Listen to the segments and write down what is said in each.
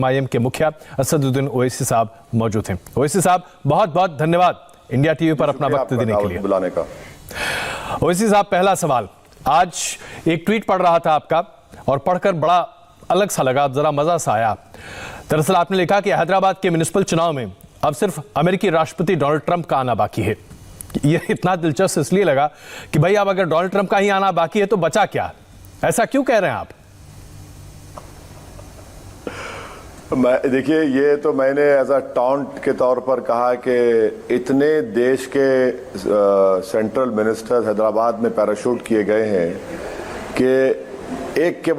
MIM के मुखिया असदुद्दीन ओवैसी साहब मौजूद हैं। ओवैसी साहब, बहुत बहुत धन्यवाद इंडिया टीवी पर अपना वक्त देने के लिए, बुलाने का। ओवैसी साहब, पहला सवाल, आज एक ट्वीट पढ़ रहा था आपका और पढ़कर बड़ा अलग सा लगा, जरा मजा सा आया। दरअसल आपने लिखा कि हैदराबाद के म्युनिसिपल चुनाव में अब सिर्फ अमेरिकी राष्ट्रपति डोनाल्ड ट्रंप का आना बाकी है। यह इतना दिलचस्प इसलिए लगा कि भाई अब अगर डोनाल्ड ट्रंप का ही आना बाकी है तो बचा क्या? ऐसा क्यों कह रहे हैं आप? देखिए, ये तो मैंने एज अ टॉन्ट के तौर पर कहा कि इतने देश के सेंट्रल मिनिस्टर हैदराबाद में पैराशूट किए गए हैं कि एक के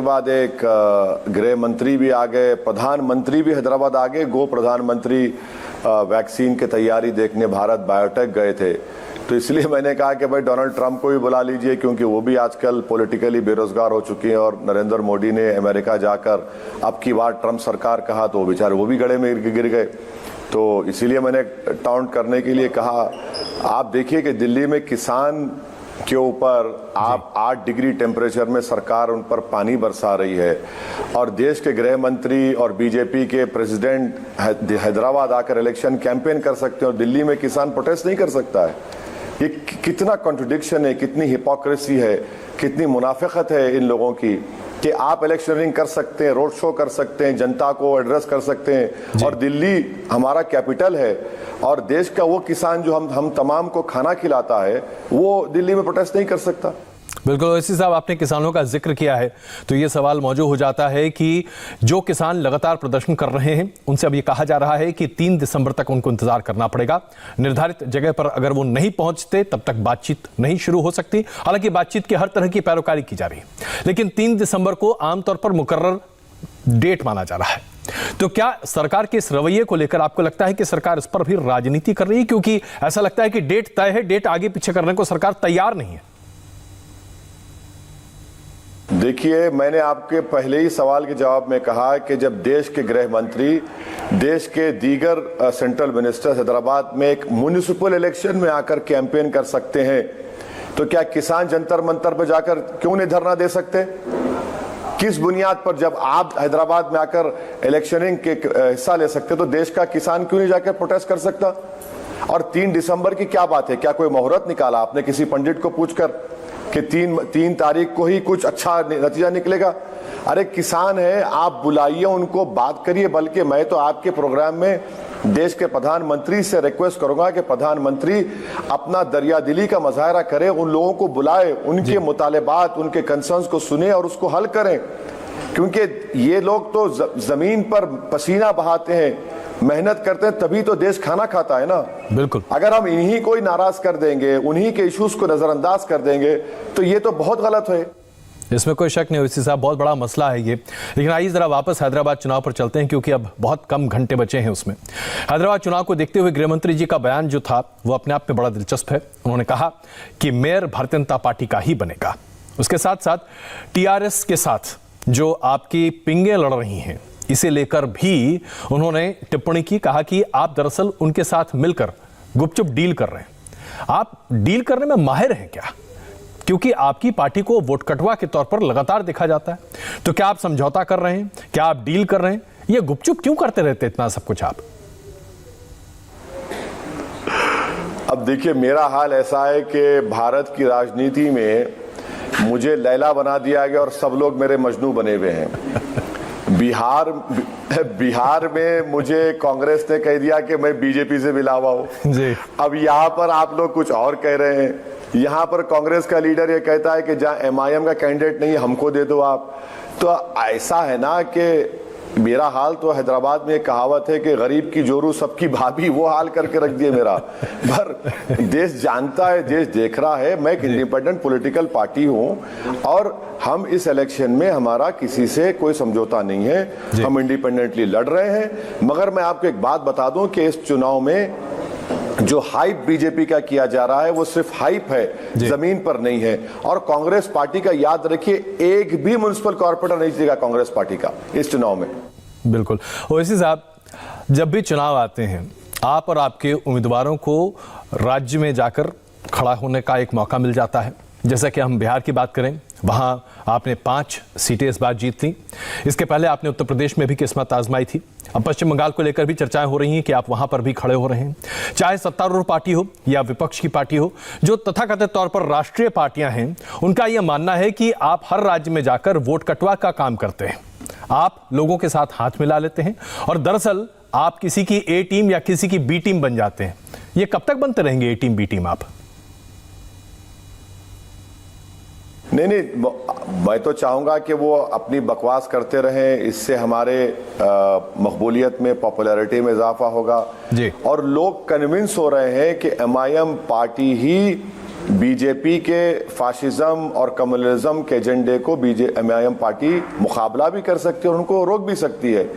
बाद एक गृह मंत्री भी आ गए, प्रधानमंत्री भी हैदराबाद आ गए। प्रधानमंत्री वैक्सीन की तैयारी देखने भारत बायोटेक गए थे। तो इसलिए मैंने कहा कि भाई डोनाल्ड ट्रंप को भी बुला लीजिए, क्योंकि वो भी आजकल पॉलिटिकली बेरोजगार हो चुके हैं और नरेंद्र मोदी ने अमेरिका जाकर अब की बार ट्रंप सरकार कहा तो बेचारे वो भी गड़े में गिर गए। तो इसीलिए मैंने टाउंट करने के लिए कहा। आप देखिए कि दिल्ली में किसान के ऊपर आप 8 डिग्री टेम्परेचर में सरकार उन पर पानी बरसा रही है और देश के गृह मंत्री और बीजेपी के प्रेसिडेंट हैदराबाद आकर इलेक्शन कैंपेन कर सकते हैं और दिल्ली में किसान प्रोटेस्ट नहीं कर सकता है। ये कितना कॉन्ट्रडिक्शन है, कितनी हिपोक्रेसी है, कितनी मुनाफिकत है इन लोगों की कि आप इलेक्शनिंग कर सकते हैं, रोड शो कर सकते हैं, जनता को एड्रेस कर सकते हैं और दिल्ली हमारा कैपिटल है और देश का वो किसान जो हम तमाम को खाना खिलाता है वो दिल्ली में प्रोटेस्ट नहीं कर सकता। बिल्कुल ओवैसी साहब, आपने किसानों का जिक्र किया है तो ये सवाल मौजूद हो जाता है कि जो किसान लगातार प्रदर्शन कर रहे हैं उनसे अब ये कहा जा रहा है कि 3 दिसंबर तक उनको इंतजार करना पड़ेगा। निर्धारित जगह पर अगर वो नहीं पहुंचते तब तक बातचीत नहीं शुरू हो सकती। हालांकि बातचीत की हर तरह की पैरोकारी की जा रही है, लेकिन 3 दिसंबर को आमतौर पर मुकर्रर डेट माना जा रहा है। तो क्या सरकार के इस रवैये को लेकर आपको लगता है कि सरकार इस पर भी राजनीति कर रही है? क्योंकि ऐसा लगता है कि डेट तय है, डेट आगे पीछे करने को सरकार तैयार नहीं है। देखिए, मैंने आपके पहले ही सवाल के जवाब में कहा कि जब देश के गृह मंत्री, देश के दीगर सेंट्रल मिनिस्टर हैदराबाद में एक म्युनिसिपल इलेक्शन में आकर कैंपेन कर सकते हैं तो क्या किसान जंतर मंतर पर जाकर क्यों नहीं धरना दे सकते? किस बुनियाद पर जब आप हैदराबाद में आकर इलेक्शनिंग के हिस्सा ले सकते तो देश का किसान क्यों नहीं जाकर प्रोटेस्ट कर सकता? और 3 दिसंबर की क्या बात है? क्या कोई मुहूर्त निकाला आपने किसी पंडित को पूछकर कि 3 तारीख को ही कुछ अच्छा नतीजा निकलेगा? अरे किसान है, आप बुलाइए उनको, बात करिए। बल्कि मैं तो आपके प्रोग्राम में देश के प्रधानमंत्री से रिक्वेस्ट करूंगा कि प्रधानमंत्री अपना दरियादिली का मुजाहरा करें, उन लोगों को बुलाए, उनके मुतालेबात, उनके कंसर्न्स को सुने और उसको हल करें। क्योंकि ये लोग तो जमीन पर पसीना बहाते हैं, मेहनत करते हैं, तभी तो देश खाना खाता है ना। बिल्कुल। अगर हम इन्हीं को ही नाराज कर देंगे, उन्हीं के इश्यूज को नजरअंदाज कर देंगे तो ये तो बहुत गलत है। इसमें कोई शक नहीं ओवैसी साहब, बहुत बड़ा मसला है ये। लेकिन आइए जरा वापस हैदराबाद चुनाव पर चलते हैं, क्योंकि अब बहुत कम घंटे बचे हैं उसमें। हैदराबाद चुनाव को देखते हुए गृहमंत्री जी का बयान जो था वो अपने आप में बड़ा दिलचस्प है। उन्होंने कहा कि मेयर भारतीय जनता पार्टी का ही बनेगा। उसके साथ साथ टीआरएस के साथ जो आपकी पिंगे लड़ रही हैं इसे लेकर भी उन्होंने टिप्पणी की। कहा कि आप दरअसल उनके साथ मिलकर गुपचुप डील कर रहे हैं। आप डील करने में माहिर हैं क्या? क्योंकि आपकी पार्टी को वोट कटवा के तौर पर लगातार देखा जाता है। तो क्या आप समझौता कर रहे हैं? क्या आप डील कर रहे हैं? ये गुपचुप क्यों करते रहते इतना सब कुछ आप? अब देखिए, मेरा हाल ऐसा है कि भारत की राजनीति में मुझे लैला बना दिया गया और सब लोग मेरे मजनू बने हुए हैं। बिहार में मुझे कांग्रेस ने कह दिया कि मैं बीजेपी से मिला हुआ हूं जी। अब यहाँ पर आप लोग कुछ और कह रहे हैं। यहाँ पर कांग्रेस का लीडर ये कहता है कि जहाँ एमआईएम का कैंडिडेट नहीं हमको दे दो आप। तो ऐसा है ना कि मेरा हाल तो हैदराबाद में एक कहावत है कि गरीब की जोरू सबकी भाभी, वो हाल करके रख दिए मेरा। पर देश जानता है, देश देख रहा है, मैं एक इंडिपेंडेंट पॉलिटिकल पार्टी हूं और हम इस इलेक्शन में हमारा किसी से कोई समझौता नहीं है। हम इंडिपेंडेंटली लड़ रहे हैं। मगर मैं आपको एक बात बता दूं कि इस चुनाव में जो हाइप बीजेपी का किया जा रहा है वो सिर्फ हाइप है, जमीन पर नहीं है। और कांग्रेस पार्टी का याद रखिए, एक भी म्युनिसिपल कॉर्पोरेटर नहीं जीतेगा कांग्रेस पार्टी का इस चुनाव में। बिल्कुल। ओवैसी साहब, जब भी चुनाव आते हैं आप और आपके उम्मीदवारों को राज्य में जाकर खड़ा होने का एक मौका मिल जाता है। जैसा कि हम बिहार की बात करें, वहां आपने 5 सीटें इस बार जीत ली। इसके पहले आपने उत्तर प्रदेश में भी किस्मत आजमाई थी। अब पश्चिम बंगाल को लेकर भी चर्चाएं हो रही हैं कि आप वहां पर भी खड़े हो रहे हैं। चाहे सत्तारूढ़ पार्टी हो या विपक्ष की पार्टी हो, जो तथाकथित तौर पर राष्ट्रीय पार्टियां हैं, उनका यह मानना है कि आप हर राज्य में जाकर वोट कटवा का काम करते हैं। आप लोगों के साथ हाथ मिला लेते हैं और दरअसल आप किसी की ए टीम या किसी की बी टीम बन जाते हैं। ये कब तक बनते रहेंगे ए टीम बी टीम आप? नहीं, मैं तो चाहूंगा कि वो अपनी बकवास करते रहें। इससे हमारे मकबूलियत में, पॉपुलैरिटी में इजाफा होगा जी। और लोग कन्विंस हो रहे हैं कि एमआईएम पार्टी ही बीजेपी के फाशिज्म और कम्युनलिज्म के एजेंडे को एमआईएम पार्टी मुकाबला भी कर सकती है और उनको रोक भी सकती है।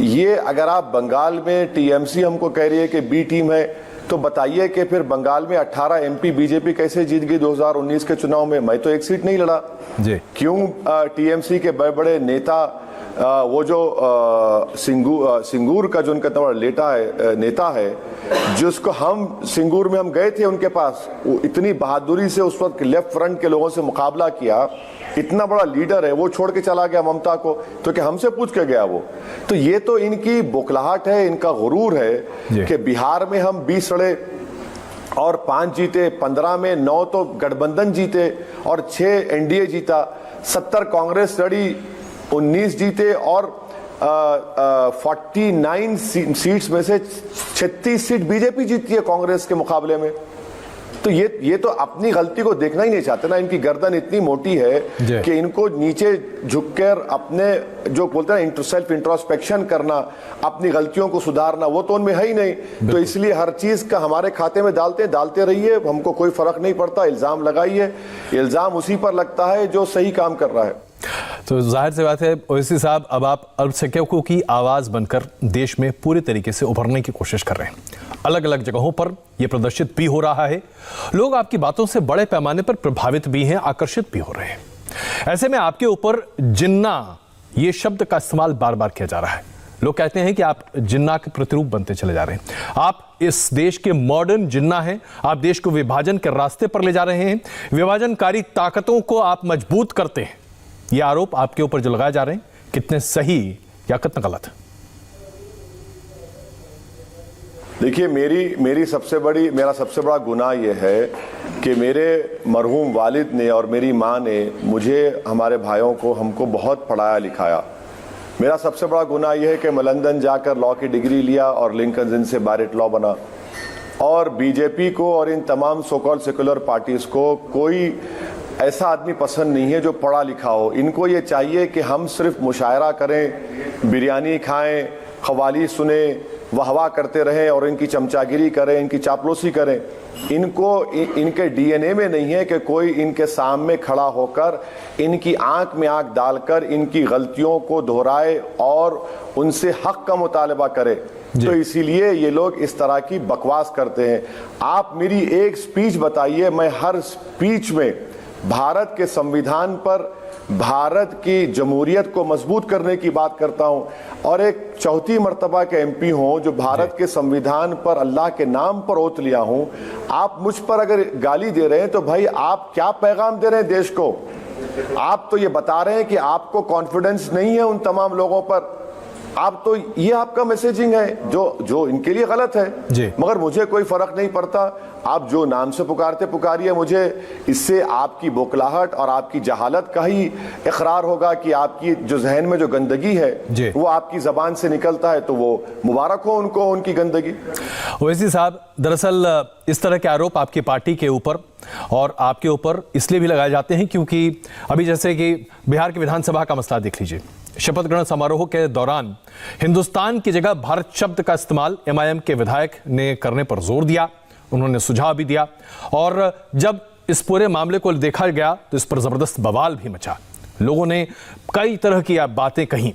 ये अगर आप बंगाल में टीएमसी हमको कह रही है कि बी टीम है, तो बताइए कि फिर बंगाल में 18 एमपी बीजेपी कैसे जीत गई 2019 के चुनाव में? मैं तो एक सीट नहीं लड़ा जी। क्यों टीएमसी के बड़े बड़े नेता, वो जो सिंगूर का जो उनका बड़ा नेता है, जिसको हम सिंगूर में हम गए थे उनके पास, वो इतनी बहादुरी से उस वक्त लेफ्ट फ्रंट के लोगों से मुकाबला किया। इतना बड़ा लीडर है, वो छोड़ के चला गया ममता को, तो क्या हमसे पूछ के गया वो? तो ये तो इनकी बौखलाहट है, इनका गुरूर है कि बिहार में हम 20 लड़े और 5 जीते, 15 में 9 तो गठबंधन जीते और 6 एनडीए जीता, 70 कांग्रेस लड़ी, 19 जीते और 49 सीट्स में से 36 सीट बीजेपी जीती है कांग्रेस के मुकाबले में। तो ये तो अपनी गलती को देखना ही नहीं चाहते ना। इनकी गर्दन इतनी मोटी है कि इनको नीचे झुककर अपने जो बोलते हैं सेल्फ इंट्रोस्पेक्शन करना, अपनी गलतियों को सुधारना, वो तो उनमें है ही नहीं। तो इसलिए हर चीज का हमारे खाते में डालते रहिए, हमको कोई फर्क नहीं पड़ता। इल्जाम लगाइए, इल्जाम उसी पर लगता है जो सही काम कर रहा है। तो जाहिर सी बात है ओवैसी साहब, अब आप अल्पसंख्यकों की आवाज बनकर देश में पूरी तरीके से उभरने की कोशिश कर रहे हैं। अलग अलग जगहों पर यह प्रदर्शित भी हो रहा है। लोग आपकी बातों से बड़े पैमाने पर प्रभावित भी हैं, आकर्षित भी हो रहे हैं। ऐसे में आपके ऊपर जिन्ना, ये शब्द का इस्तेमाल बार बार किया जा रहा है। लोग कहते हैं कि आप जिन्ना के प्रतिरूप बनते चले जा रहे हैं। आप इस देश के मॉडर्न जिन्ना हैं। आप देश को विभाजन के रास्ते पर ले जा रहे हैं। विभाजनकारी ताकतों को आप मजबूत करते हैं। ये आरोप आपके ऊपर जो लगाए जा रहे हैं, कितने सही या कितना गलत? देखिए, मेरा सबसे बड़ा गुनाह यह है कि मेरे मरहूम वालिद ने और मेरी माँ ने मुझे, हमारे भाइयों को, हमको बहुत पढ़ाया लिखाया। मेरा सबसे बड़ा गुनाह यह है कि मैं लंदन जाकर लॉ की डिग्री लिया और लिंकन इन्न से बारिट लॉ बना। और बीजेपी को और इन तमाम सो कॉल्ड सेकुलर पार्टीज को कोई ऐसा आदमी पसंद नहीं है जो पढ़ा लिखा हो। इनको ये चाहिए कि हम सिर्फ मुशायरा करें, बिरयानी खाएं, कव्वाली सुने, वाहवा करते रहें और इनकी चमचागिरी करें, इनकी चापलूसी करें। इनके डीएनए में नहीं है कि कोई इनके सामने खड़ा होकर इनकी आंख में आंख डालकर इनकी गलतियों को दोहराए और उनसे हक का मुतालबा करे। तो इसीलिए ये लोग इस तरह की बकवास करते हैं। आप मेरी एक स्पीच बताइए, मैं हर स्पीच में भारत के संविधान पर, भारत की जमहूरियत को मजबूत करने की बात करता हूं और एक चौथी मर्तबा के एमपी हूं जो भारत के संविधान पर, अल्लाह के नाम पर ओत लिया हूं। आप मुझ पर अगर गाली दे रहे हैं तो भाई आप क्या पैगाम दे रहे हैं देश को? आप तो ये बता रहे हैं कि आपको कॉन्फिडेंस नहीं है उन तमाम लोगों पर। आप तो, ये आपका मैसेजिंग है जो इनके लिए गलत है। मगर मुझे कोई फर्क नहीं पड़ता। आप जो नाम से पुकारिए मुझे। इससे आपकी बौखलाहट और आपकी जहालत का ही इकरार होगा कि आपकी जो जहन में जो गंदगी है वो आपकी जबान से निकलता है। तो वो मुबारक हो उनको, उनकी गंदगी। ओवैसी साहब, दरअसल इस तरह के आरोप आपकी पार्टी के ऊपर और आपके ऊपर इसलिए भी लगाए जाते हैं क्योंकि अभी जैसे कि बिहार की विधानसभा का मसला देख लीजिए। शपथ ग्रहण समारोह के दौरान हिंदुस्तान की जगह भारत शब्द का इस्तेमाल एमआईएम के विधायक ने करने पर जोर दिया। उन्होंने सुझाव भी दिया और जब इस पूरे मामले को देखा गया तो इस पर जबरदस्त बवाल भी मचा। लोगों ने कई तरह की बातें कही।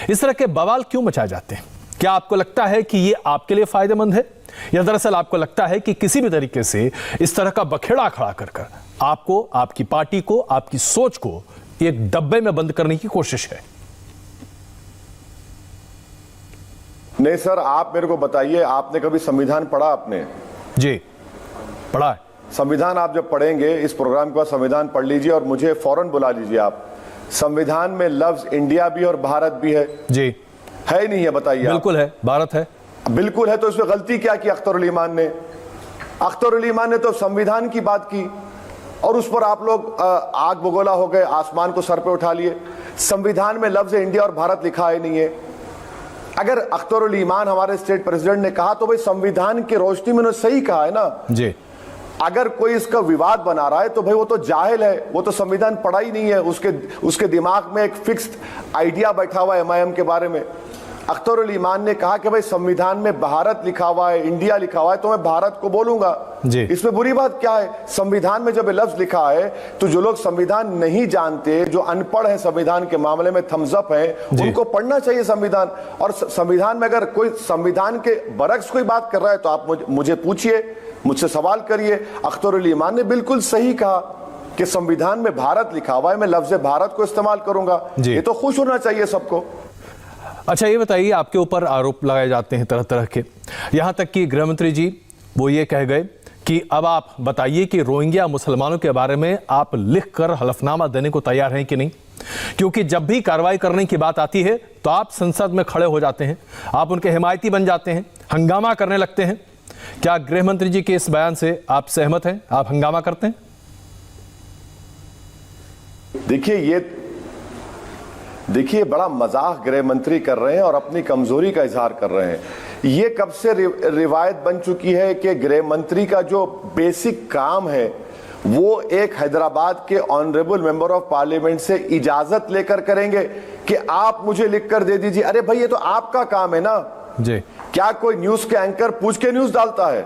इस तरह के बवाल क्यों मचाए जाते हैं? क्या आपको लगता है कि ये आपके लिए फायदेमंद है, या दरअसल आपको लगता है कि किसी भी तरीके से इस तरह का बखेड़ा खड़ा कर आपको, आपकी पार्टी को, आपकी सोच को एक डब्बे में बंद करने की कोशिश है? नहीं सर, आप मेरे को बताइए, आपने कभी संविधान पढ़ा? आपने? जी, पढ़ा है। संविधान आप जब पढ़ेंगे, इस प्रोग्राम के बाद संविधान पढ़ लीजिए और मुझे फौरन बुला लीजिए आप। संविधान में लफ्ज इंडिया भी और भारत भी है जी? है ही नहीं है? बताइए। बिल्कुल है, भारत है। बिल्कुल है, तो इसमें गलती क्या की अख्तर उल ईमान ने? अख्तर उल ईमान ने तो संविधान की बात की और उस पर आप लोग आग बगोला हो गए, आसमान को सर पे उठा लिए। संविधान में लफ्ज इंडिया और भारत लिखा ही नहीं है। अगर अख्तर उल ईमान हमारे स्टेट प्रेसिडेंट ने कहा तो भाई संविधान की रोशनी में उन्होंने सही कहा है ना जी। अगर कोई इसका विवाद बना रहा है तो भाई वो तो जाहिल है, वो तो संविधान पढ़ा ही नहीं है, उसके दिमाग में एक फिक्स्ड आइडिया बैठा हुआ है एमआईएम के बारे में। अख्तर उल ईमान ने कहा कि भाई संविधान में भारत लिखा हुआ है, इंडिया लिखा हुआ है, तो मैं भारत को बोलूंगा जी। इसमें बुरी बात क्या है? संविधान में जब लफ्ज लिखा है तो जो लोग संविधान नहीं जानते, जो अनपढ़ है संविधान के मामले में, थम्स अप है, उनको पढ़ना चाहिए संविधान। और संविधान में अगर कोई संविधान के बरक्स कोई बात कर रहा है तो आप मुझे पूछिए, मुझसे सवाल करिए। अख्तर उल ईमान ने बिल्कुल सही कहा कि संविधान में भारत लिखा हुआ है, मैं लफ्ज भारत को इस्तेमाल करूंगा। ये तो खुश होना चाहिए सबको। अच्छा, ये बताइए, आपके ऊपर आरोप लगाए जाते हैं तरह तरह के, यहां तक कि गृह मंत्री जी वो ये कह गए कि अब आप बताइए कि रोहिंग्या मुसलमानों के बारे में आप लिखकर हलफनामा देने को तैयार हैं कि नहीं, क्योंकि जब भी कार्रवाई करने की बात आती है तो आप संसद में खड़े हो जाते हैं, आप उनके हिमायती बन जाते हैं, हंगामा करने लगते हैं। क्या गृह मंत्री जी के इस बयान से आप सहमत हैं? आप हंगामा करते हैं? देखिए बड़ा मजाक गृह मंत्री कर रहे हैं और अपनी कमजोरी का इजहार कर रहे हैं। ये कब से रिवायत बन चुकी है कि गृह मंत्री का जो बेसिक काम है वो एक हैदराबाद के ऑनरेबल मेंबर ऑफ पार्लियामेंट से इजाजत लेकर करेंगे कि आप मुझे लिख कर दे दीजिए। अरे भाई, ये तो आपका काम है ना जी। क्या कोई न्यूज के एंकर पूछ के न्यूज डालता है?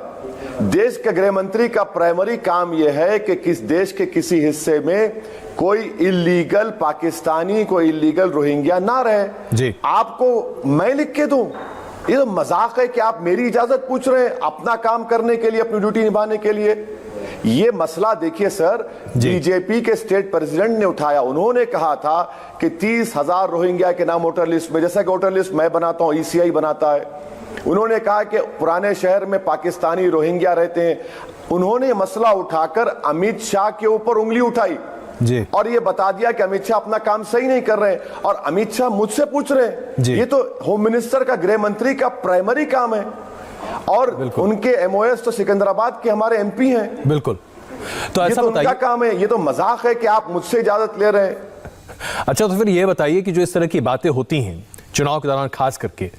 देश के गृह मंत्री का प्राइमरी काम यह है कि किस देश के किसी हिस्से में कोई इल्लीगल पाकिस्तानी, कोई इल्लीगल रोहिंग्या ना रहे जी। आपको मैं लिख के दूं? ये तो मजाक है कि आप मेरी इजाजत पूछ रहे हैं अपना काम करने के लिए, अपनी ड्यूटी निभाने के लिए। ये मसला देखिए सर, बीजेपी के स्टेट प्रेसिडेंट ने उठाया। उन्होंने कहा था कि 30,000 रोहिंग्या के नाम वोटर लिस्ट में, जैसा कि वोटर लिस्ट मैं बनाता हूं, ईसीआई बनाता है। उन्होंने कहा कि पुराने शहर में पाकिस्तानी रोहिंग्या रहते हैं। उन्होंने मसला उठाकर अमित शाह के ऊपर उंगली उठाई जी। और ये बता दिया कि अमित शाह अपना काम सही नहीं कर रहे हैं और अमित शाह मुझसे पूछ रहे हैं। ये तो होम मिनिस्टर का, गृह मंत्री का प्राइमरी काम है और उनके एमओएस तो सिकंदराबाद के हमारे एमपी हैं। बिल्कुल, तो ऐसा बताइए, उनका काम है। ये तो मजाक है कि आप मुझसे इजाजत ले रहे हैं। अच्छा, तो फिर ये बताइए कि जो इस तरह की बातें होती हैं चुनाव के दौरान खास करके,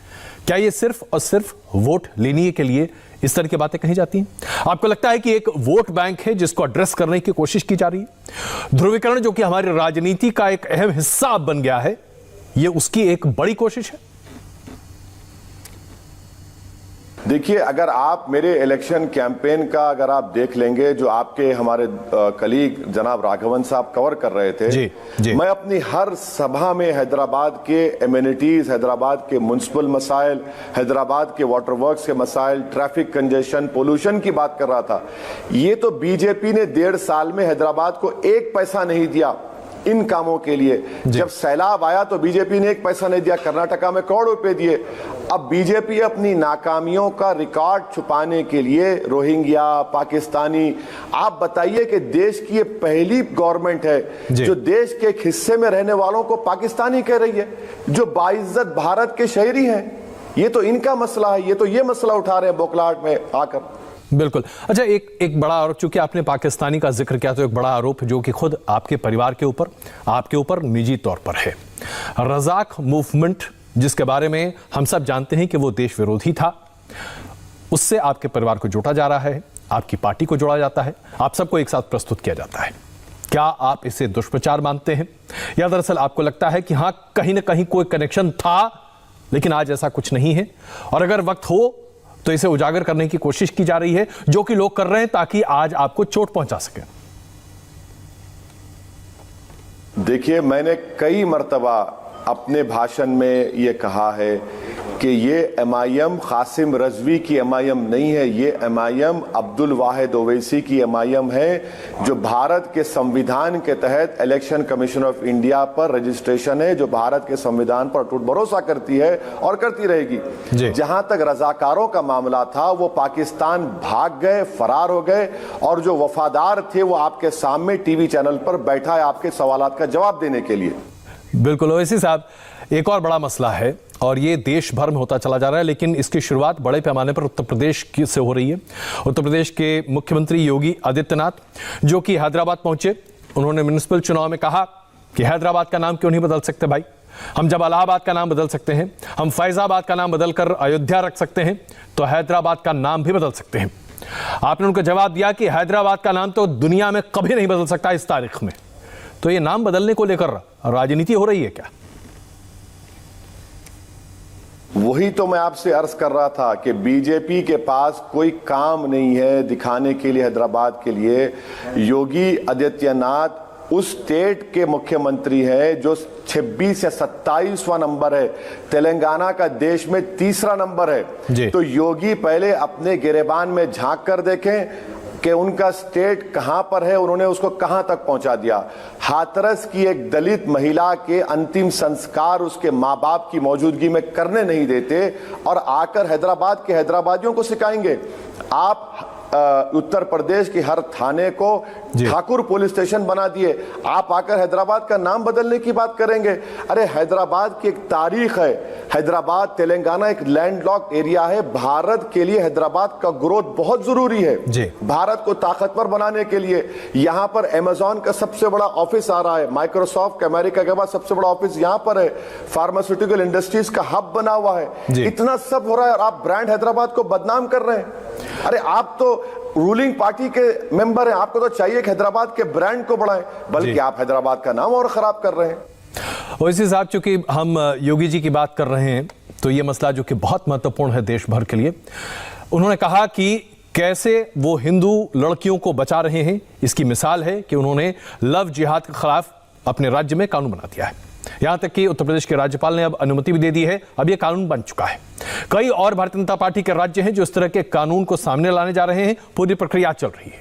क्या ये सिर्फ और सिर्फ वोट लेने के लिए इस तरह की बातें कही जाती हैं? आपको लगता है कि एक वोट बैंक है जिसको एड्रेस करने की कोशिश की जा रही है? ध्रुवीकरण जो कि हमारी राजनीति का एक अहम हिस्सा बन गया है, ये उसकी एक बड़ी कोशिश है? देखिए, अगर आप मेरे इलेक्शन कैंपेन का अगर आप देख लेंगे, जो आपके हमारे कलीग जनाब राघवन साहब कवर कर रहे थे, जी। मैं अपनी हर सभा में हैदराबाद के एमिनिटीज, हैदराबाद के म्युनिसिपल मसाइल, हैदराबाद के वाटर वर्क्स के मसाइल, ट्रैफिक कंजेशन, पोल्यूशन की बात कर रहा था। ये तो बीजेपी ने 1.5 साल में हैदराबाद को 1 पैसा नहीं दिया इन कामों के लिए। जब सैलाब आया तो बीजेपी ने 1 पैसा नहीं दिया, कर्नाटका में करोड़ रुपए दिए। अब बीजेपी अपनी नाकामियों का रिकॉर्ड छुपाने के लिए रोहिंग्या, पाकिस्तानी, आप बताइए कि देश की ये पहली गवर्नमेंट है जो देश के एक हिस्से में रहने वालों को पाकिस्तानी कह रही है, जो बाइज्जत भारत के शहरी हैं। ये तो इनका मसला है, ये तो ये मसला उठा रहे हैं बोखलाहट में आकर। बिल्कुल। अच्छा, एक बड़ा आरोप, चूंकि आपने पाकिस्तानी का जिक्र किया, तो एक बड़ा आरोप जो कि खुद आपके परिवार के ऊपर, आपके ऊपर निजी तौर पर है। रजाक मूवमेंट, जिसके बारे में हम सब जानते हैं कि वो देश विरोधी था, उससे आपके परिवार को जोड़ा जा रहा है, आपकी पार्टी को जोड़ा जाता है, आप सबको एक साथ प्रस्तुत किया जाता है। क्या आप इसे दुष्प्रचार मानते हैं, या दरअसल आपको लगता है कि हां, कहीं ना कहीं कोई कनेक्शन था लेकिन आज ऐसा कुछ नहीं है, और अगर वक्त हो तो इसे उजागर करने की कोशिश की जा रही है, जो कि लोग कर रहे हैं ताकि आज आपको चोट पहुंचा सके? देखिए, मैंने कई मर्तबा अपने भाषण में यह कहा है कि ये MIM कासिम रजवी की MIM नहीं है, ये MIM अब्दुल वाहिद ओवैसी की MIM है, जो भारत के संविधान के तहत इलेक्शन कमीशन ऑफ इंडिया पर रजिस्ट्रेशन है, जो भारत के संविधान पर अटूट भरोसा करती है और करती रहेगी। जहां तक रजाकारों का मामला था, वो पाकिस्तान भाग गए, फरार हो गए, और जो वफादार थे वो आपके सामने टीवी चैनल पर बैठा है आपके सवालात का जवाब देने के लिए। बिल्कुल ओवैसी साहब, एक और बड़ा मसला है और ये देश भर में होता चला जा रहा है, लेकिन इसकी शुरुआत बड़े पैमाने पर उत्तर प्रदेश से हो रही है। उत्तर प्रदेश के मुख्यमंत्री योगी आदित्यनाथ, जो कि हैदराबाद पहुंचे, उन्होंने म्युनिसिपल चुनाव में कहा कि हैदराबाद का नाम क्यों नहीं बदल सकते भाई, हम जब इलाहाबाद का नाम बदल सकते हैं, हम फैजाबाद का नाम बदलकर अयोध्या रख सकते हैं, तो हैदराबाद का नाम भी बदल सकते हैं। आपने उनको जवाब दिया कि हैदराबाद का नाम तो दुनिया में कभी नहीं बदल सकता इस तारीख में। तो ये नाम बदलने को लेकर राजनीति हो रही है क्या? वही तो मैं आपसे अर्ज कर रहा था कि बीजेपी के पास कोई काम नहीं है दिखाने के लिए हैदराबाद के लिए। योगी आदित्यनाथ उस स्टेट के मुख्यमंत्री हैं जो 26 या 27वां नंबर है, तेलंगाना का देश में 3रा नंबर है। तो योगी पहले अपने गिरेबान में झांक कर देखें कि उनका स्टेट कहां पर है, उन्होंने उसको कहां तक पहुंचा दिया। हाथरस की एक दलित महिला के अंतिम संस्कार उसके मां बाप की मौजूदगी में करने नहीं देते, और आकर हैदराबाद के हैदराबादियों को सिखाएंगे। आप उत्तर प्रदेश के हर थाने को ठाकुर पुलिस स्टेशन बना दिए, आप आकर हैदराबाद का नाम बदलने की बात करेंगे। अरे हैदराबाद की एक तारीख है, हैदराबाद तेलंगाना एक लैंडलॉक्ड एरिया है। भारत के लिए हैदराबाद का ग्रोथ बहुत जरूरी है, भारत को ताकतवर बनाने के लिए। यहां पर अमेज़न का सबसे बड़ा ऑफिस आ रहा है, माइक्रोसॉफ्ट अमेरिका के बाद सबसे बड़ा ऑफिस यहां पर है, फार्मास्यूटिकल इंडस्ट्रीज का हब बना हुआ है। इतना सब हो रहा है और आप ब्रांड हैदराबाद को बदनाम कर रहे हैं। अरे आप तो रूलिंग पार्टी के मेंबर हैं, आपको तो चाहिए कि हैदराबाद के ब्रांड को बढ़ाएं, बल्कि आप हैदराबाद का नाम और खराब कर रहे हैं। ओवैसी साहब, चूंकि हम योगी जी की बात कर रहे हैं, तो ये मसला जो कि बहुत महत्वपूर्ण है देश भर के लिए, उन्होंने कहा कि कैसे वो हिंदू लड़कियों को बचा रहे हैं। इसकी मिसाल है कि उन्होंने लव जिहाद के खिलाफ अपने राज्य में कानून बना दिया है। यहां तक कि उत्तर प्रदेश के राज्यपाल ने अब अनुमति भी दे दी है, अब यह कानून बन चुका है। कई और भारतीय जनता पार्टी के राज्य हैं जो इस तरह के कानून को सामने लाने जा रहे हैं, पूरी प्रक्रिया चल रही है।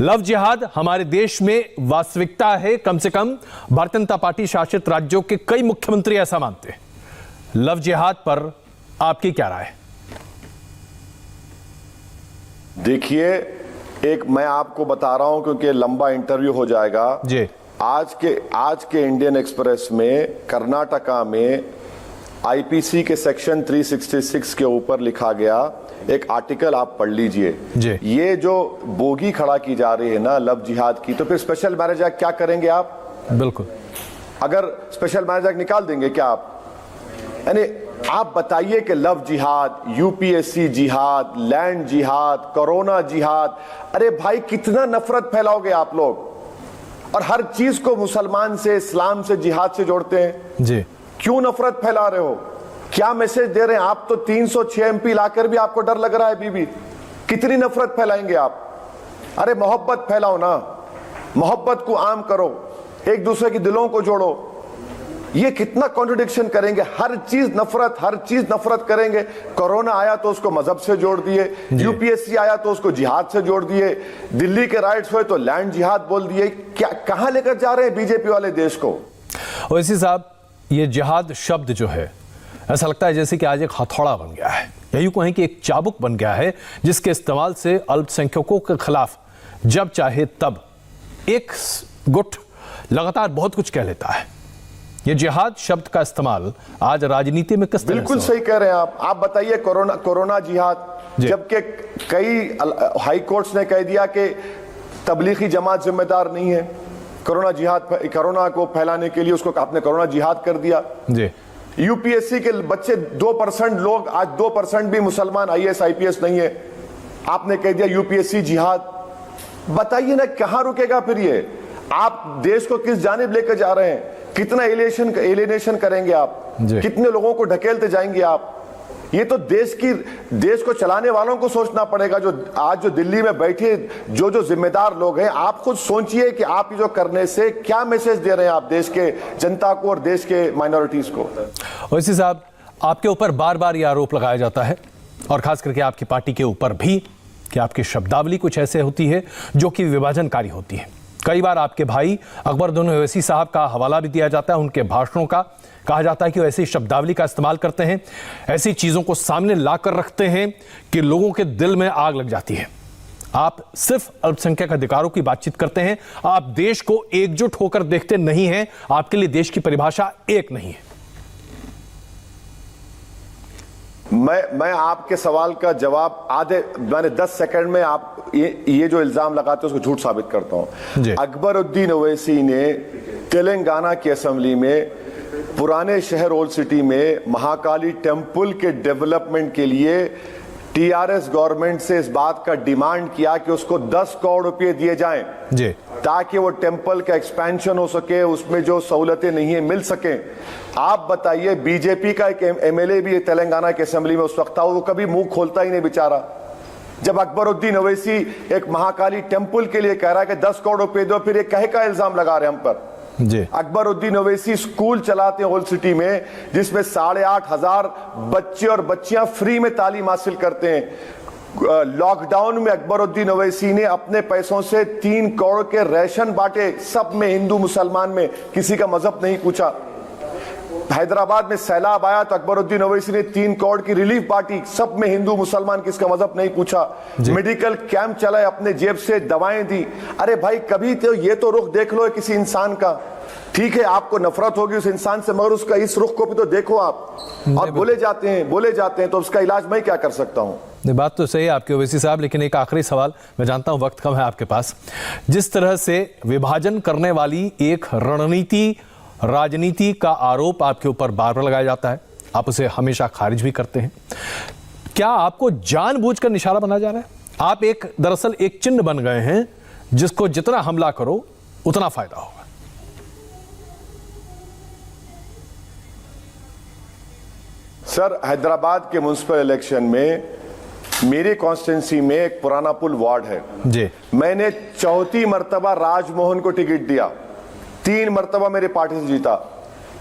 लव जिहाद हमारे देश में वास्तविकता है, कम से कम भारतीय जनता पार्टी शासित राज्यों के कई मुख्यमंत्री ऐसा मानते हैं। लव जिहाद पर आपकी क्या राय है? देखिए, एक मैं आपको बता रहा हूं क्योंकि लंबा इंटरव्यू हो जाएगा जी। आज के इंडियन एक्सप्रेस में कर्नाटका में आईपीसी के सेक्शन 366 के ऊपर लिखा गया एक आर्टिकल, आप पढ़ लीजिए। ये जो बोगी खड़ा की जा रही है ना लव जिहाद की, तो फिर स्पेशल मैरिज एक्ट क्या करेंगे आप? बिल्कुल, अगर स्पेशल मैरिज एक्ट निकाल देंगे क्या आप? यानी आप बताइए कि लव जिहाद, यूपीएससी जिहाद, लैंड जिहाद, कोरोना जिहाद, अरे भाई कितना नफरत फैलाओगे आप लोग, और हर चीज को मुसलमान से, इस्लाम से, जिहाद से जोड़ते हैं जी। क्यों नफरत फैला रहे हो? क्या मैसेज दे रहे हैं आप? तो 306 एमपी लाकर भी आपको डर लग रहा है बीबी, कितनी नफरत फैलाएंगे आप? अरे मोहब्बत फैलाओ ना, मोहब्बत को आम करो, एक दूसरे के दिलों को जोड़ो। ये कितना कॉन्ट्रडिक्शन करेंगे, हर चीज नफरत करेंगे। कोरोना आया तो उसको मजहब से जोड़ दिए, यूपीएससी आया तो उसको जिहाद से जोड़ दिए, दिल्ली के राइट्स हुए तो लैंड जिहाद बोल दिए। क्या कहां लेकर जा रहे हैं बीजेपी वाले देश को? ओवैसी साहब, ये जिहाद शब्द जो है, ऐसा लगता है जैसे कि आज एक हथौड़ा बन गया है, यही कहें कि एक चाबुक बन गया है, जिसके इस्तेमाल से अल्पसंख्यकों के खिलाफ जब चाहे तब एक गुट लगातार बहुत कुछ कह लेता है। ये जिहाद शब्द का इस्तेमाल आज राजनीति में किस तरह? बिल्कुल सही कह रहे हैं आप बताइए कोरोना जिहाद, जबकि कई हाई कोर्ट्स ने कह दिया कि तबलीगी जमात जिम्मेदार नहीं है कोरोना जिहाद, कोरोना को फैलाने के लिए उसको आपने कोरोना जिहाद कर दिया जी। यूपीएससी के बच्चे 2% लोग, आज 2% भी मुसलमान आईएएस आईपीएस नहीं है, आपने कह दिया यूपीएससी जिहाद। बताइए ना कहां रुकेगा फिर ये? आप देश को किस जानिब लेकर जा रहे हैं? कितना एलिनेशन करेंगे आप? कितने लोगों को ढकेलते जाएंगे आप? ये तो देश को चलाने वालों को सोचना पड़ेगा, जो दिल्ली में बैठे जो जिम्मेदार लोग हैं। आप खुद सोचिए कि आप जो करने से क्या मैसेज दे रहे हैं आप देश के जनता को और देश के माइनॉरिटीज को। ओवैसी साहब, आपके ऊपर बार बार यह आरोप लगाया जाता है और खास करके आपकी पार्टी के ऊपर भी कि आपकी शब्दावली कुछ ऐसे होती है जो कि विभाजनकारी होती है। कई बार आपके भाई अकबरुद्दीन ओवैसी साहब का हवाला भी दिया जाता है, उनके भाषणों का। कहा जाता है कि वो ऐसी शब्दावली का इस्तेमाल करते हैं, ऐसी चीजों को सामने लाकर रखते हैं कि लोगों के दिल में आग लग जाती है। आप सिर्फ अल्पसंख्यक अधिकारों की बातचीत करते हैं, आप देश को एकजुट होकर देखते नहीं हैं। आपके लिए देश की परिभाषा एक नहीं है। मैं आपके सवाल का जवाब मैंने 10 सेकंड में आप ये जो इल्जाम लगाते हैं उसको झूठ साबित करता हूं। अकबरुद्दीन ओवैसी ने तेलंगाना की असेंबली में पुराने शहर ओल्ड सिटी में महाकाली टेम्पल के डेवलपमेंट के लिए टीआरएस गवर्नमेंट से इस बात का डिमांड किया कि उसको 10 करोड़ रुपए दिए जाएं जी, ताकि वो टेम्पल का एक्सपेंशन हो सके, उसमें जो सहूलतें नहीं है मिल सके। आप बताइए, बीजेपी का एक एमएलए भी तेलंगाना की असेंबली में उस वक्त था, वो कभी मुंह खोलता ही नहीं बेचारा। जब अकबरुद्दीन ओवैसी एक महाकाली टेम्पल के लिए कह रहा है कि 10 करोड़ रुपए दो, फिर ये कहे का इल्जाम लगा रहे हम पर। जी। अकबरुद्दीन ओवैसी स्कूल चलाते हैं ओल्ड सिटी में, जिसमें 8,500 बच्चे और बच्चियां फ्री में तालीम हासिल करते हैं। लॉकडाउन में अकबरुद्दीन ओवैसी ने अपने पैसों से 3 करोड़ के राशन बांटे, सब में, हिंदू मुसलमान में, किसी का मजहब नहीं पूछा। हैदराबाद में सैलाब आया तो अकबरुद्दीन ओवैसी ने 3 करोड़ की रिलीफ बांटी, सब में हिंदू मुसलमान, किसका मजहब नहीं पूछा। मेडिकल कैंप चलाए, अपने जेब से दवाएं दी। अरे भाई, कभी तो ये तो रुख देख लो किसी इंसान का। ठीक है, आपको नफरत होगी उस इंसान से, मगर उसका इस रुख को भी तो देखो आप। और बोले जाते हैं तो उसका इलाज मैं क्या कर सकता हूं। बात तो सही है आपके ओवैसी साहब, लेकिन एक आखिरी सवाल, मैं जानता हूं वक्त कम है आपके पास। जिस तरह से विभाजन करने वाली एक राजनीति का आरोप आपके ऊपर बार बार लगाया जाता है, आप उसे हमेशा खारिज भी करते हैं, क्या आपको जानबूझकर निशाना बनाया जा रहा है? आप दरअसल एक चिन्ह बन गए हैं जिसको जितना हमला करो उतना फायदा होगा। सर, हैदराबाद के म्युनिसिपल इलेक्शन में मेरी कॉन्स्टिट्यूंसी में एक पुराना पुल वार्ड है जी, मैंने 4थी मर्तबा राजमोहन को टिकट दिया, 3 मर्तबा मेरे पार्टी से जीता।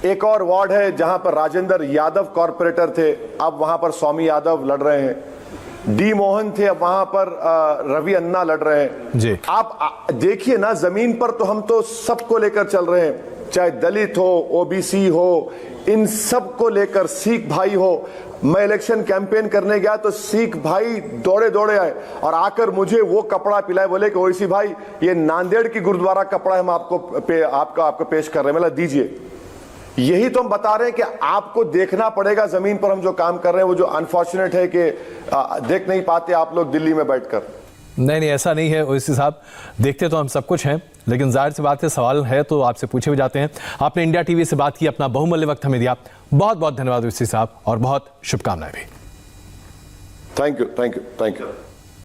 एक और वार्ड है जहां पर राजेंद्र यादव कॉर्पोरेटर थे, अब वहां पर स्वामी यादव लड़ रहे हैं। डी मोहन थे, अब वहां पर रवि अन्ना लड़ रहे हैं जी। आप देखिए ना, जमीन पर तो हम तो सबको लेकर चल रहे हैं, चाहे दलित हो, ओबीसी हो, इन सब को लेकर, सिख भाई हो। मैं इलेक्शन कैंपेन करने गया तो सिख भाई दौड़े दौड़े आए और आकर मुझे वो कपड़ा पिलाए, बोले कि ओवैसी भाई ये नांदेड़ की गुरुद्वारा कपड़ा है, हम आपको पेश कर रहे हैं, मतलब दीजिए। यही तो हम बता रहे हैं कि आपको देखना पड़ेगा जमीन पर हम जो काम कर रहे हैं, वो जो अनफॉर्चुनेट है कि देख नहीं पाते आप लोग दिल्ली में बैठकर। नहीं, ऐसा नहीं है ओवैसी साहब, देखते तो हम सब कुछ हैं, लेकिन जाहिर सी बात है सवाल है तो आपसे पूछे भी जाते हैं। आपने इंडिया टीवी से बात की, अपना बहुमूल्य वक्त हमें दिया, बहुत बहुत धन्यवाद ओवैसी साहब, और बहुत शुभकामनाएं भी। Thank you.